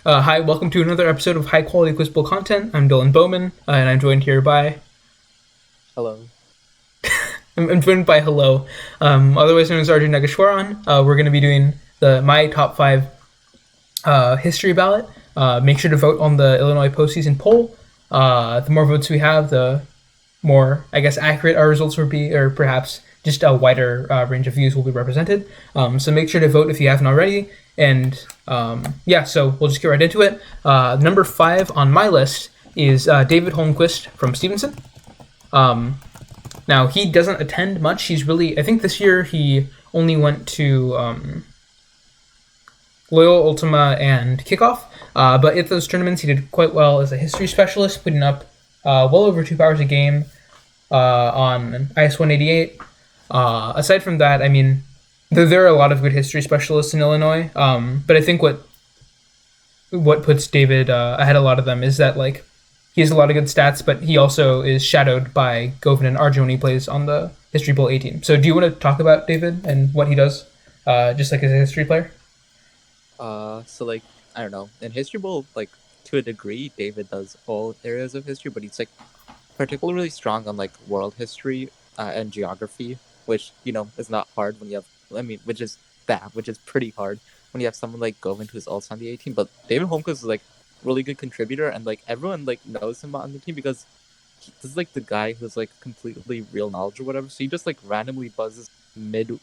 Hi, welcome to another episode of High Quality Quizable Content. I'm Dylan Bowman, and I'm joined here by Hello. I'm joined by Hello, otherwise known as Arjun Nagashwaran. We're going to be doing the my top five history ballot. Make sure to vote on the Illinois postseason poll. The more votes we have, the more, I guess, accurate our results will be, or perhaps just a wider range of views will be represented. So make sure to vote if you haven't already. And yeah, so we'll just get right into it. Number five on my list is David Holmquist from Stevenson. Now, he doesn't attend much. He's really, I think this year he only went to Loyal, Ultima, and Kickoff. But at those tournaments, he did quite well as a history specialist, putting up well over 2 hours a game on IS 188. Aside from that, I mean, there are a lot of good history specialists in Illinois. But I think what puts David ahead of a lot of them is that like he has a lot of good stats, but he also is shadowed by Govan and Arjun when he plays on the History Bowl A team. So do you want to talk about David and what he does, just like as a history player? So like I don't know. In History Bowl, like to a degree, David does all areas of history, but he's like particularly strong on like world history and geography, which is not hard when you have. I mean, which is pretty hard when you have someone like Govan who's also on the A team. But David Holmquist is like really good contributor, and like everyone like knows him on the team because this is like the guy who's like completely real knowledge or whatever. So he just like randomly buzzes mid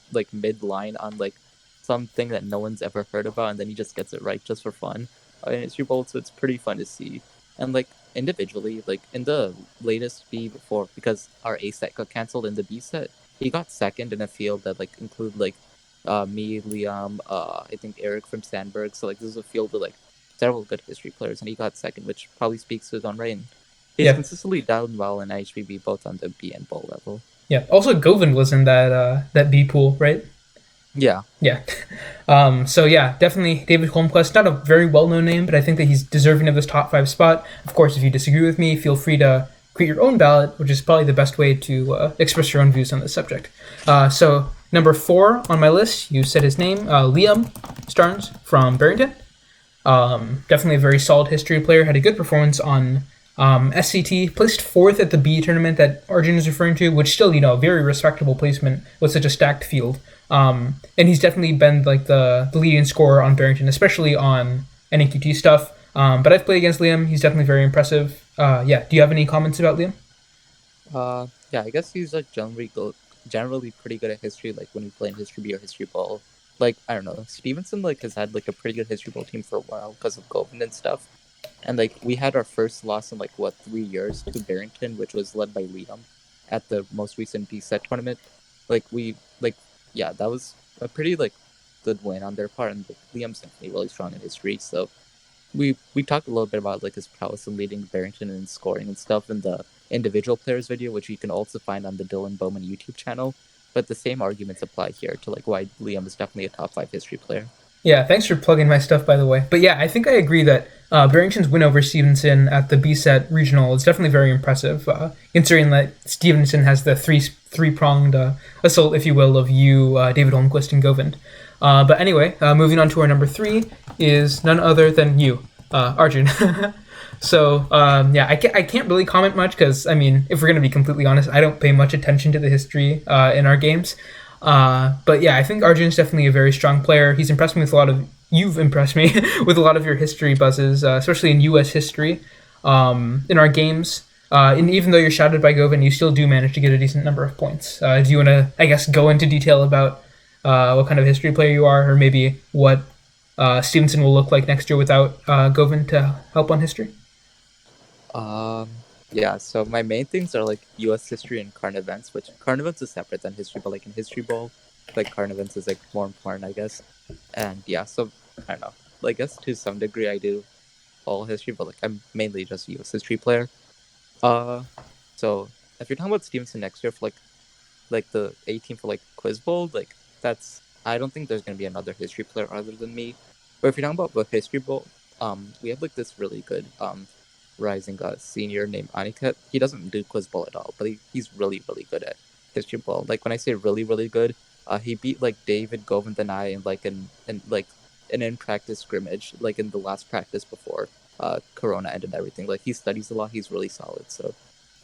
line on like something that no one's ever heard about, and then he just gets it right just for fun. And it's your bold, so it's pretty fun to see. And like individually, like in the latest B before, because our A set got canceled in the B set, he got second in a field that like include like me, Liam, I think Eric from Sandberg. So like this is a field with like several good history players, and he got second, which probably speaks to his own right. And he's Yeah, consistently done well in HBB both on the B and bowl level. yeah. Also, Govan was in that B pool, right? Yeah. Yeah. So yeah, definitely David Holmquist. Not a very well-known name, but I think that he's deserving of this top five spot. Of course, if you disagree with me, feel free to create your own ballot, which is probably the best way to express your own views on this subject. So number four on my list, you said his name, Liam Starnes from Barrington. Definitely a very solid history player. Had a good performance on SCT. Placed fourth at the B tournament that Arjun is referring to, which still, a very respectable placement with such a stacked field. And he's definitely been like the leading scorer on Barrington, especially on NAQT stuff. But I've played against Liam. He's definitely very impressive. Yeah. Do you have any comments about Liam? Yeah, I guess he's like generally pretty good at history, like when we play in History B or History Bowl. Like, I don't know, Stevenson like has had like a pretty good History Bowl team for a while because of Govind and stuff. And like we had our first loss in like 3 years to Barrington, which was led by Liam at the most recent B set tournament. Like we like yeah, that was a pretty like good win on their part, and like, Liam's definitely really strong in history. So we talked a little bit about like his prowess in leading Barrington and scoring and stuff in the individual players video, which you can also find on the Dylan Bowman YouTube channel. But the same arguments apply here to like why Liam is definitely a top five history player. Yeah, thanks for plugging my stuff, by the way. But yeah, I think I agree that Barrington's win over Stevenson at the B set regional is definitely very impressive, considering that Stevenson has the three pronged assault, if you will, of you, David Holmquist, and Govind. But anyway, moving on to our number three is none other than you, Arjun. So yeah, I can't really comment much because I mean, if we're gonna be completely honest, I don't pay much attention to the history in our games. But yeah, I think Arjun's definitely a very strong player. He's impressed me with a lot of. You've impressed me with a lot of your history buzzes, especially in U.S. history, in our games. And even though you're shadowed by Govan, you still do manage to get a decent number of points. Do you want to, I guess, go into detail about what kind of history player you are, or maybe what Stevenson will look like next year without Govan to help on history? Um, yeah, so my main things are like U.S. history and current events, which current events is separate than history, but like in History Bowl, like current events is like more important, I guess. And yeah, so I don't know. Like, I guess to some degree I do all history, but like I'm mainly just a U.S. history player. Uh, so if you're talking about Stevenson next year for like the 18 for like Quiz Bowl, like that's I don't think there's gonna be another history player other than me. But if you're talking about the History Bowl, we have like this really good rising senior named Aniket. He doesn't do Quiz Bowl at all, but he's really really good at History Bowl. Like when I say really really good, he beat like David Govind and I in like an in-practice scrimmage, like in the last practice before Corona ended everything. Like he studies a lot. He's really solid. So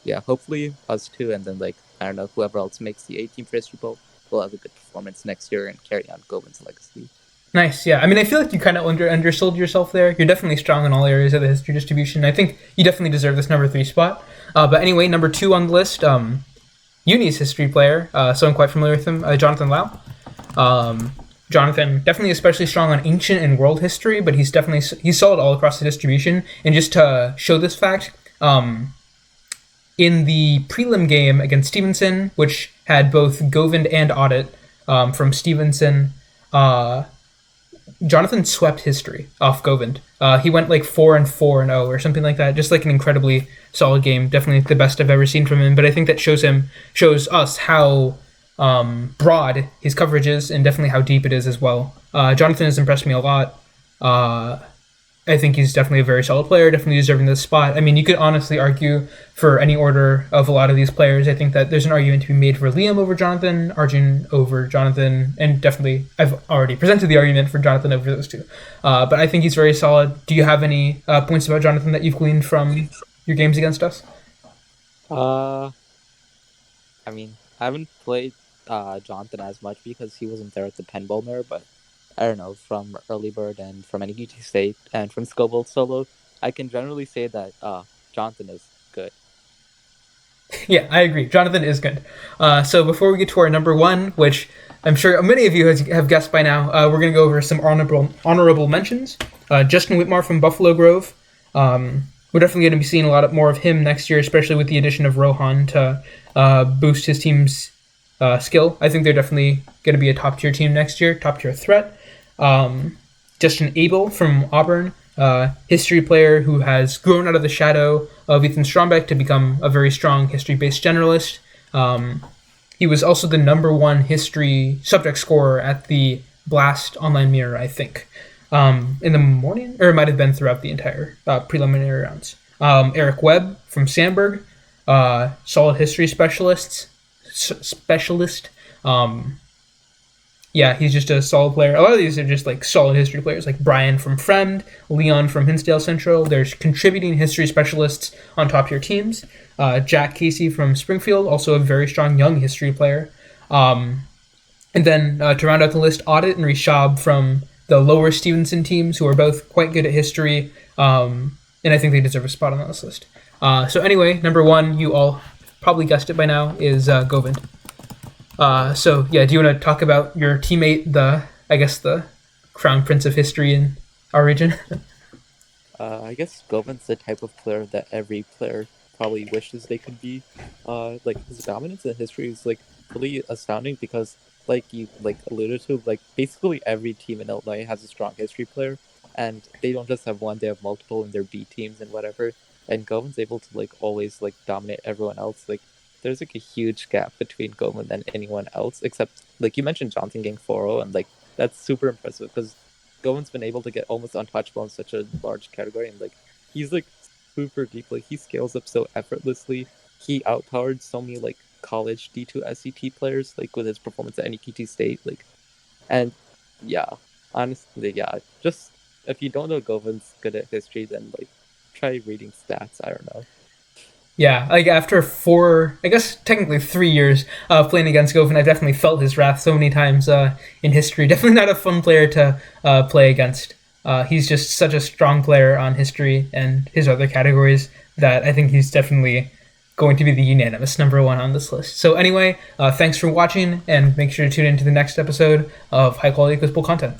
yeah, hopefully us two, and then like I don't know, whoever else makes the 18 for History Bowl will have a good performance next year and carry on Govind's legacy. Nice, yeah. I mean, I feel like you kind of undersold yourself there. You're definitely strong in all areas of the history distribution. I think you definitely deserve this number 3 spot. But anyway, number 2 on the list, Uni's history player, so I'm quite familiar with him, Jonathan Lau. Jonathan, definitely especially strong on ancient and world history, but he's solid all across the distribution. And just to show this fact, in the prelim game against Stevenson, which had both Govind and Audit from Stevenson, Jonathan swept history off Govind. He went like 4-4-0 or something like that. Just like an incredibly solid game. Definitely the best I've ever seen from him. But I think that shows us how broad his coverage is, and definitely how deep it is as well. Jonathan has impressed me a lot. I think he's definitely a very solid player, definitely deserving this spot. I mean, you could honestly argue for any order of a lot of these players. I think that there's an argument to be made for Liam over Jonathan, Arjun over Jonathan, and definitely I've already presented the argument for Jonathan over those two. But I think he's very solid. Do you have any points about Jonathan that you've gleaned from your games against us? I mean, I haven't played Jonathan as much because he wasn't there at the Penn Bowl mirror, but I don't know, from Early Bird and from NEGT State and from Scoville Solo, I can generally say that Jonathan is good. Yeah, I agree. Jonathan is good. So before we get to our number 1, which I'm sure many of you have guessed by now, we're going to go over some honorable mentions. Justin Whitmore from Buffalo Grove. We're definitely going to be seeing a lot more of him next year, especially with the addition of Rohan to boost his team's skill. I think they're definitely going to be a top-tier team next year, top-tier threat. Justin Abel from Auburn, history player who has grown out of the shadow of Ethan Strombeck to become a very strong history-based generalist. He was also the number 1 history subject scorer at the Blast Online Mirror, I think, in the morning, or it might have been throughout the entire preliminary rounds. Eric Webb from Sandberg, solid history specialist. Yeah, he's just a solid player. A lot of these are just like solid history players, like Brian from Fremd, Leon from Hinsdale Central. There's contributing history specialists on top tier teams. Jack Casey from Springfield, also a very strong young history player. And then to round out the list, Audit and Rishab from the lower Stevenson teams, who are both quite good at history. And I think they deserve a spot on this list. So anyway, number 1, you all probably guessed it by now, is Govind. So yeah, do you want to talk about your teammate, the crown prince of history in our region? I guess Govind's the type of player that every player probably wishes they could be. Like his dominance in history is like really astounding because, like you alluded to, like basically every team in Illinois has a strong history player, and they don't just have one; they have multiple in their B teams and whatever. And Govind's able to like always like dominate everyone else. Like there's like a huge gap between Govind and anyone else, except like you mentioned Jonathan getting 4-0, and like that's super impressive because Govind's been able to get almost untouchable in such a large category, and like he's like super deep. Like he scales up so effortlessly. He outpowered so many like college D2 SET players like with his performance at NEGT State. Like, and yeah, honestly, yeah, just if you don't know Govind's good at history, then like try reading stats. I don't know. Yeah, like after 4, I guess technically 3 years of playing against Govind, I've definitely felt his wrath so many times in history. Definitely not a fun player to play against. He's just such a strong player on history and his other categories that I think he's definitely going to be the unanimous number 1 on this list. So anyway, thanks for watching, and make sure to tune into the next episode of High Quality Quiz Bowl content.